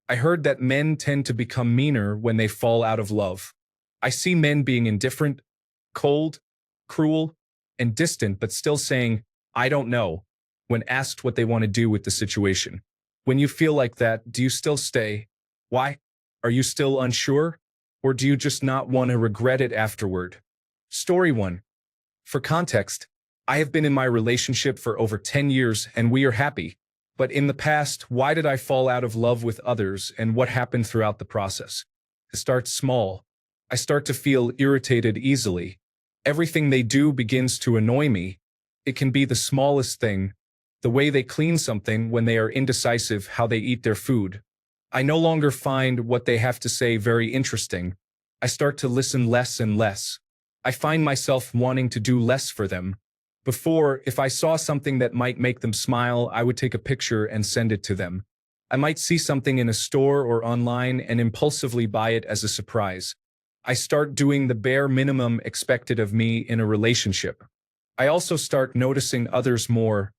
I heard that men tend to become meaner when they fall out of love. I see men being indifferent, cold, cruel, and distant, but still saying, I don't know, when asked what they want to do with the situation. When you feel like that, do you still stay? Why? Are you still unsure? Or do you just not want to regret it afterward? Story 1. For context, I have been in my relationship for over 10 years and we are happy. But in the past, why did I fall out of love with others and what happened throughout the process? It starts small. I start to feel irritated easily. Everything they do begins to annoy me. It can be the smallest thing, the way they clean something when they are indecisive, how they eat their food. I no longer find what they have to say very interesting. I start to listen less and less. I find myself wanting to do less for them. Before, if I saw something that might make them smile, I would take a picture and send it to them. I might see something in a store or online and impulsively buy it as a surprise. I start doing the bare minimum expected of me in a relationship. I also start noticing others more.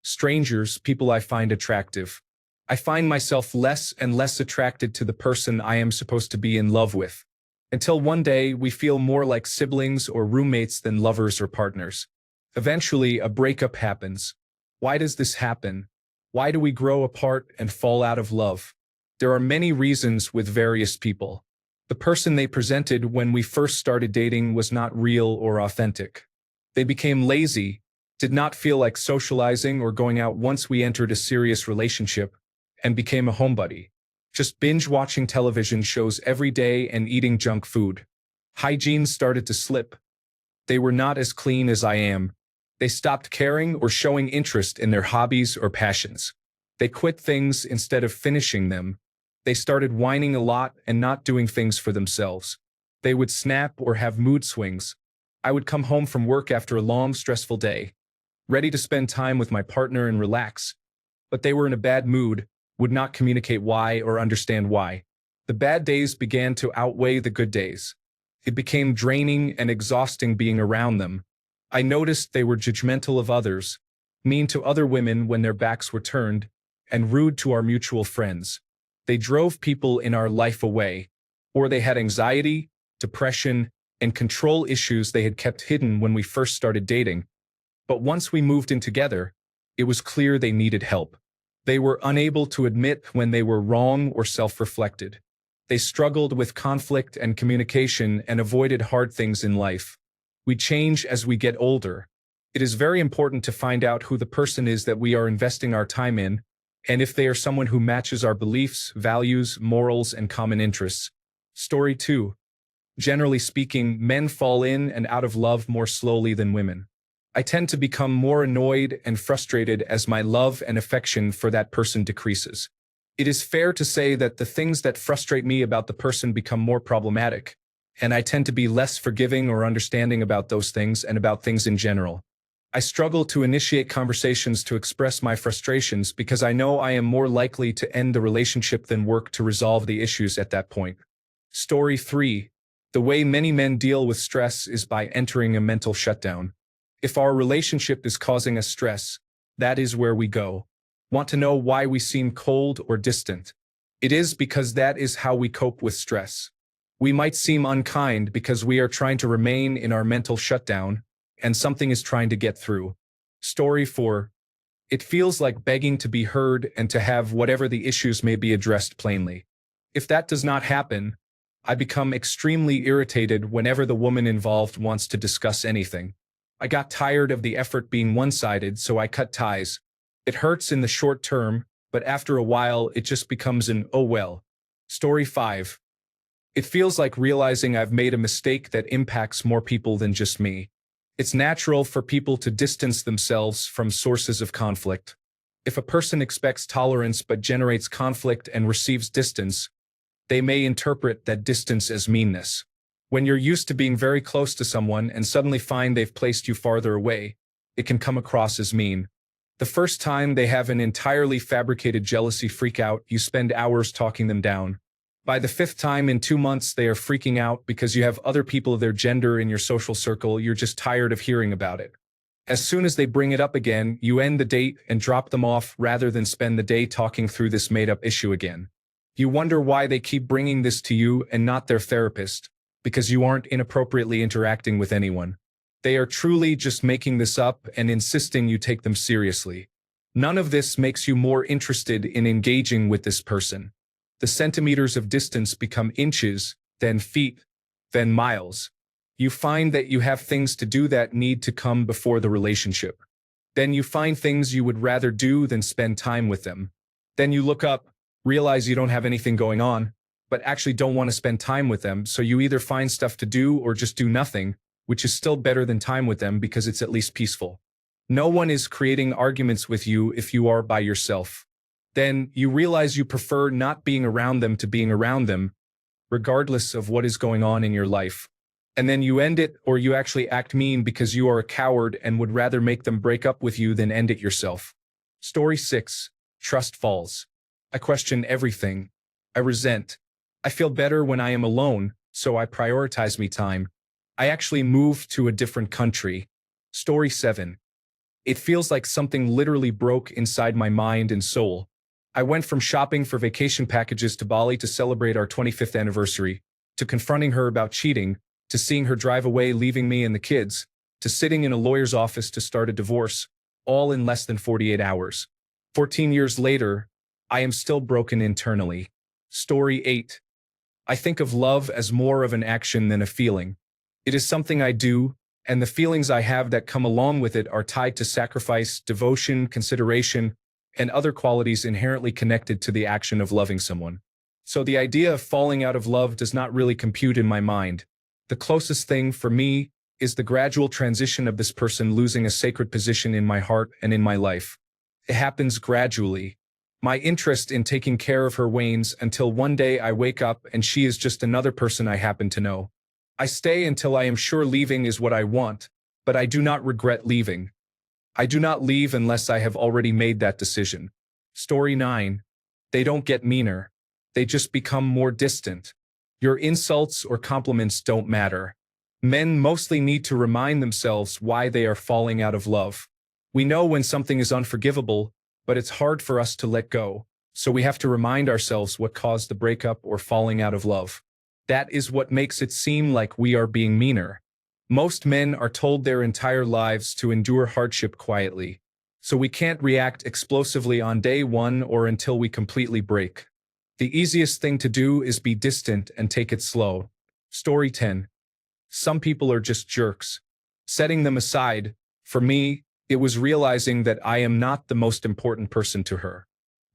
Strangers, people I find attractive. I find myself less and less attracted to the person I am supposed to be in love with. Until one day, we feel more like siblings or roommates than lovers or partners. Eventually, a breakup happens. Why does this happen? Why do we grow apart and fall out of love? There are many reasons with various people. The person they presented when we first started dating was not real or authentic. They became lazy, did not feel like socializing or going out once we entered a serious relationship, and became a homebody. Just binge-watching television shows every day and eating junk food. Hygiene started to slip. They were not as clean as I am. They stopped caring or showing interest in their hobbies or passions. They quit things instead of finishing them. They started whining a lot and not doing things for themselves. They would snap or have mood swings. I would come home from work after a long, stressful day, ready to spend time with my partner and relax. But they were in a bad mood, would not communicate why or understand why. The bad days began to outweigh the good days. It became draining and exhausting being around them. I noticed they were judgmental of others, mean to other women when their backs were turned, and rude to our mutual friends. They drove people in our life away, or they had anxiety, depression, and control issues they had kept hidden when we first started dating. But once we moved in together, it was clear they needed help. They were unable to admit when they were wrong or self-reflected. They struggled with conflict and communication and avoided hard things in life. We change as we get older. It is very important to find out who the person is that we are investing our time in, and if they are someone who matches our beliefs, values, morals, and common interests. Story 2. Generally speaking, men fall in and out of love more slowly than women. I tend to become more annoyed and frustrated as my love and affection for that person decreases. It is fair to say that the things that frustrate me about the person become more problematic, and I tend to be less forgiving or understanding about those things and about things in general. I struggle to initiate conversations to express my frustrations because I know I am more likely to end the relationship than work to resolve the issues at that point. Story 3. The way many men deal with stress is by entering a mental shutdown. If our relationship is causing us stress, that is where we go. Want to know why we seem cold or distant? It is because that is how we cope with stress. We might seem unkind because we are trying to remain in our mental shutdown, and something is trying to get through. Story 4. It feels like begging to be heard and to have whatever the issues may be addressed plainly. If that does not happen, I become extremely irritated whenever the woman involved wants to discuss anything. I got tired of the effort being one-sided, so I cut ties. It hurts in the short term, but after a while it just becomes an oh well. Story 5. It feels like realizing I've made a mistake that impacts more people than just me. It's natural for people to distance themselves from sources of conflict. If a person expects tolerance but generates conflict and receives distance, they may interpret that distance as meanness. When you're used to being very close to someone and suddenly find they've placed you farther away, it can come across as mean. The first time they have an entirely fabricated jealousy freak out, you spend hours talking them down. By the 5th time in 2 months, they are freaking out because you have other people of their gender in your social circle. You're just tired of hearing about it. As soon as they bring it up again, you end the date and drop them off rather than spend the day talking through this made-up issue again. You wonder why they keep bringing this to you and not their therapist, because you aren't inappropriately interacting with anyone. They are truly just making this up and insisting you take them seriously. None of this makes you more interested in engaging with this person. The centimeters of distance become inches, then feet, then miles. You find that you have things to do that need to come before the relationship. Then you find things you would rather do than spend time with them. Then you look up, realize you don't have anything going on, but actually don't want to spend time with them, so you either find stuff to do or just do nothing, which is still better than time with them because it's at least peaceful. No one is creating arguments with you if you are by yourself. Then you realize you prefer not being around them to being around them, regardless of what is going on in your life. And then you end it, or you actually act mean because you are a coward and would rather make them break up with you than end it yourself. Story 6. Trust falls. I question everything. I resent. I feel better when I am alone, so I prioritize me time. I actually moved to a different country. Story 7. It feels like something literally broke inside my mind and soul. I went from shopping for vacation packages to Bali to celebrate our 25th anniversary, to confronting her about cheating, to seeing her drive away leaving me and the kids, to sitting in a lawyer's office to start a divorce, all in less than 48 hours. 14 years later, I am still broken internally. Story 8. I think of love as more of an action than a feeling. It is something I do, and the feelings I have that come along with it are tied to sacrifice, devotion, consideration, and other qualities inherently connected to the action of loving someone. So the idea of falling out of love does not really compute in my mind. The closest thing for me is the gradual transition of this person losing a sacred position in my heart and in my life. It happens gradually. My interest in taking care of her wanes until one day I wake up and she is just another person I happen to know. I stay until I am sure leaving is what I want, but I do not regret leaving. I do not leave unless I have already made that decision. Story 9. They don't get meaner. They just become more distant. Your insults or compliments don't matter. Men mostly need to remind themselves why they are falling out of love. We know when something is unforgivable, but it's hard for us to let go, so we have to remind ourselves what caused the breakup or falling out of love. That is what makes it seem like we are being meaner. Most men are told their entire lives to endure hardship quietly, so we can't react explosively on day one or until we completely break. The easiest thing to do is be distant and take it slow. Story 10. Some people are just jerks. Setting them aside, for me, it was realizing that I am not the most important person to her.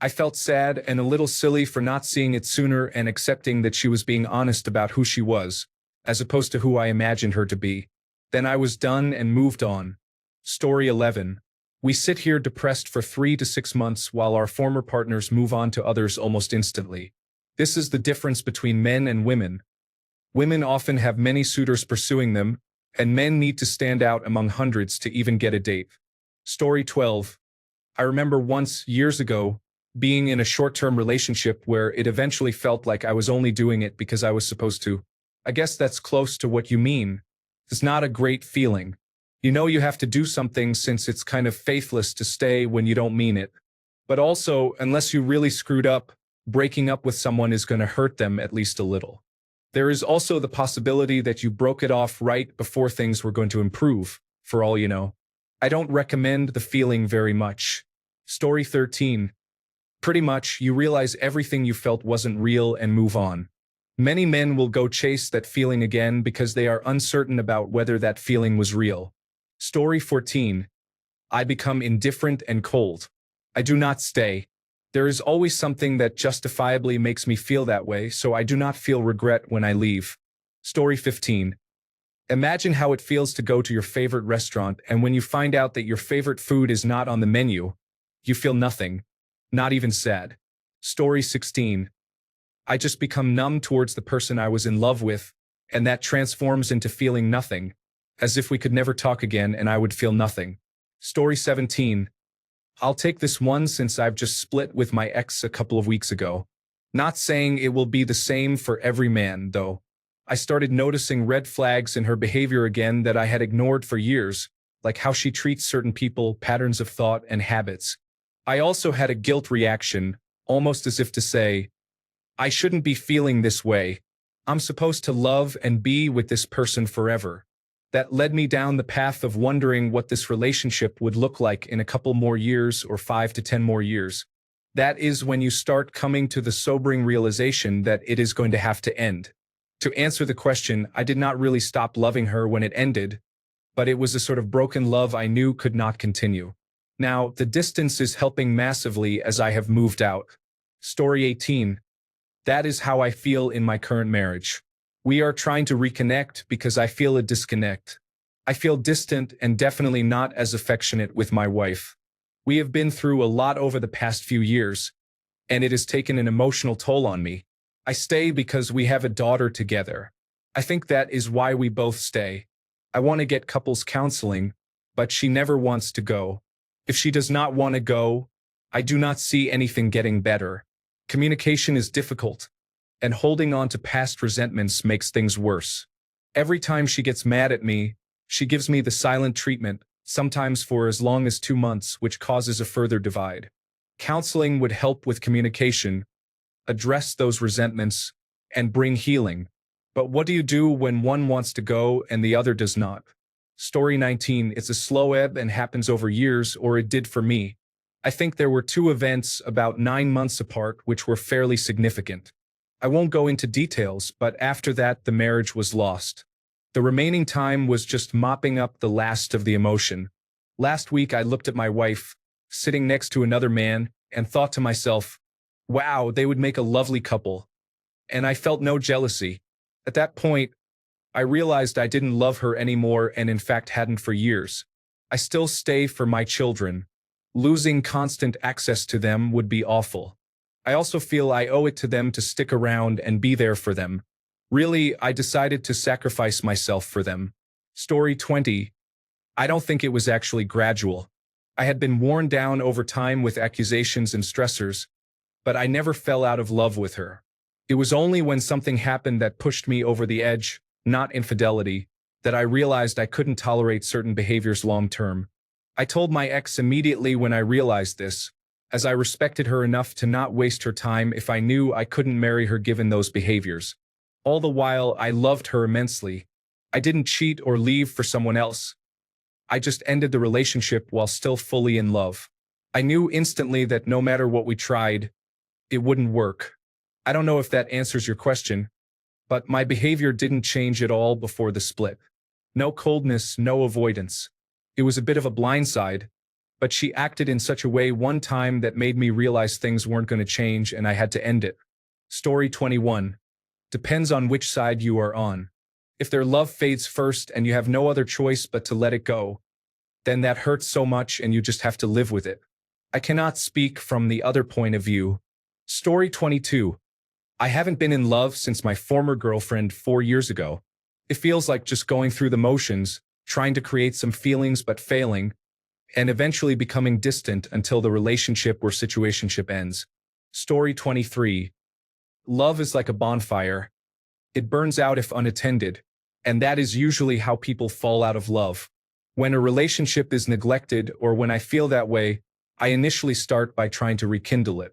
I felt sad and a little silly for not seeing it sooner and accepting that she was being honest about who she was, as opposed to who I imagined her to be. Then I was done and moved on. Story 11. We sit here depressed for 3 to 6 months while our former partners move on to others almost instantly. This is the difference between men and women. Women often have many suitors pursuing them, and men need to stand out among hundreds to even get a date. Story 12. I remember once, years ago, being in a short-term relationship where it eventually felt like I was only doing it because I was supposed to. I guess that's close to what you mean. It's not a great feeling. You know you have to do something since it's kind of faithless to stay when you don't mean it. But also, unless you really screwed up, breaking up with someone is going to hurt them at least a little. There is also the possibility that you broke it off right before things were going to improve, for all you know. I don't recommend the feeling very much. Story 13. Pretty much, you realize everything you felt wasn't real and move on. Many men will go chase that feeling again because they are uncertain about whether that feeling was real. Story 14. I become indifferent and cold. I do not stay. There is always something that justifiably makes me feel that way, so I do not feel regret when I leave. Story 15. Imagine how it feels to go to your favorite restaurant and when you find out that your favorite food is not on the menu, you feel nothing. Not even sad. Story 16. I just become numb towards the person I was in love with, and that transforms into feeling nothing, as if we could never talk again and I would feel nothing. Story 17. I'll take this one since I've just split with my ex a couple of weeks ago. Not saying it will be the same for every man, though. I started noticing red flags in her behavior again that I had ignored for years, like how she treats certain people, patterns of thought, and habits. I also had a guilt reaction, almost as if to say, I shouldn't be feeling this way. I'm supposed to love and be with this person forever. That led me down the path of wondering what this relationship would look like in a couple more years or 5 to 10 more years. That is when you start coming to the sobering realization that it is going to have to end. To answer the question, I did not really stop loving her when it ended, but it was a sort of broken love I knew could not continue. Now, the distance is helping massively as I have moved out. Story 18. That is how I feel in my current marriage. We are trying to reconnect because I feel a disconnect. I feel distant and definitely not as affectionate with my wife. We have been through a lot over the past few years, and it has taken an emotional toll on me. I stay because we have a daughter together. I think that is why we both stay. I want to get couples counseling, but she never wants to go. If she does not want to go, I do not see anything getting better. Communication is difficult, and holding on to past resentments makes things worse. Every time she gets mad at me, she gives me the silent treatment, sometimes for as long as 2 months, which causes a further divide. Counseling would help with communication, address those resentments, and bring healing. But what do you do when one wants to go and the other does not? Story 19. It's a slow ebb and happens over years, or it did for me. I think there were 2 events about 9 months apart which were fairly significant. I won't go into details, but after that the marriage was lost. The remaining time was just mopping up the last of the emotion. Last week I looked at my wife, sitting next to another man, and thought to myself, wow, they would make a lovely couple. And I felt no jealousy. At that point, I realized I didn't love her anymore and in fact hadn't for years. I still stay for my children. Losing constant access to them would be awful. I also feel I owe it to them to stick around and be there for them. Really, I decided to sacrifice myself for them. Story 20. I don't think it was actually gradual. I had been worn down over time with accusations and stressors, but I never fell out of love with her. It was only when something happened that pushed me over the edge, not infidelity, that I realized I couldn't tolerate certain behaviors long term. I told my ex immediately when I realized this, as I respected her enough to not waste her time if I knew I couldn't marry her given those behaviors. All the while, I loved her immensely. I didn't cheat or leave for someone else. I just ended the relationship while still fully in love. I knew instantly that no matter what we tried, it wouldn't work. I don't know if that answers your question, but my behavior didn't change at all before the split. No coldness, no avoidance. It was a bit of a blindside, but she acted in such a way one time that made me realize things weren't going to change and I had to end it. Story 21. Depends on which side you are on. If their love fades first and you have no other choice but to let it go, then that hurts so much and you just have to live with it. I cannot speak from the other point of view. Story 22. I haven't been in love since my former girlfriend 4 years ago. It feels like just going through the motions, trying to create some feelings but failing, and eventually becoming distant until the relationship or situationship ends. Story 23. Love is like a bonfire. It burns out if unattended, and that is usually how people fall out of love. When a relationship is neglected or when I feel that way, I initially start by trying to rekindle it.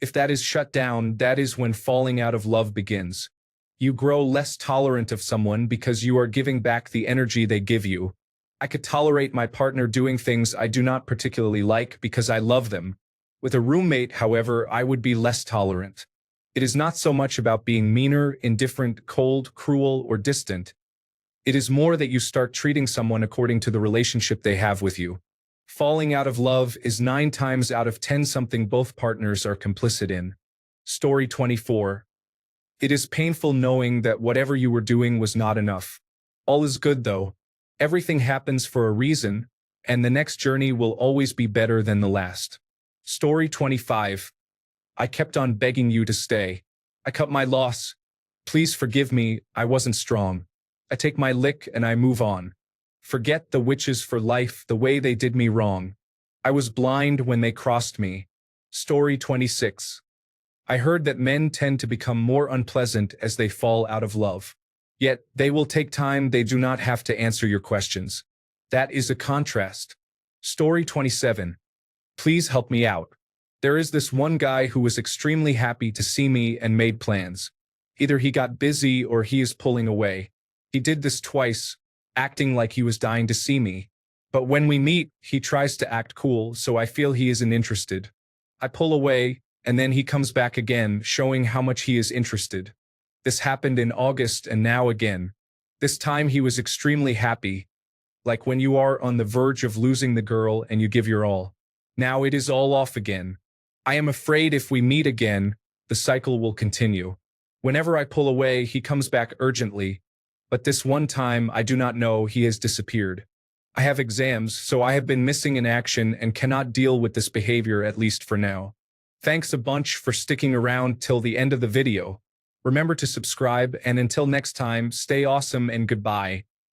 If that is shut down, that is when falling out of love begins. You grow less tolerant of someone because you are giving back the energy they give you. I could tolerate my partner doing things I do not particularly like because I love them. With a roommate, however, I would be less tolerant. It is not so much about being meaner, indifferent, cold, cruel, or distant. It is more that you start treating someone according to the relationship they have with you. Falling out of love is 9 times out of 10 something both partners are complicit in. Story 24. It is painful knowing that whatever you were doing was not enough. All is good though. Everything happens for a reason, and the next journey will always be better than the last. Story 25. I kept on begging you to stay. I cut my loss. Please forgive me, I wasn't strong. I take my lick and I move on. Forget the witches for life, the way they did me wrong. I was blind when they crossed me. Story 26. I heard that men tend to become more unpleasant as they fall out of love. Yet, they will take time, they do not have to answer your questions. That is a contrast. Story 27. Please help me out. There is this one guy who was extremely happy to see me and made plans. Either he got busy or he is pulling away. He did this twice, acting like he was dying to see me. But when we meet, he tries to act cool, so I feel he isn't interested. I pull away, and then he comes back again, showing how much he is interested. This happened in August and now again. This time he was extremely happy, like when you are on the verge of losing the girl and you give your all. Now it is all off again. I am afraid if we meet again, the cycle will continue. Whenever I pull away, he comes back urgently, but this one time I do not know, he has disappeared. I have exams, so I have been missing in action and cannot deal with this behavior, at least for now. Thanks a bunch for sticking around till the end of the video. Remember to subscribe, and until next time, stay awesome and goodbye.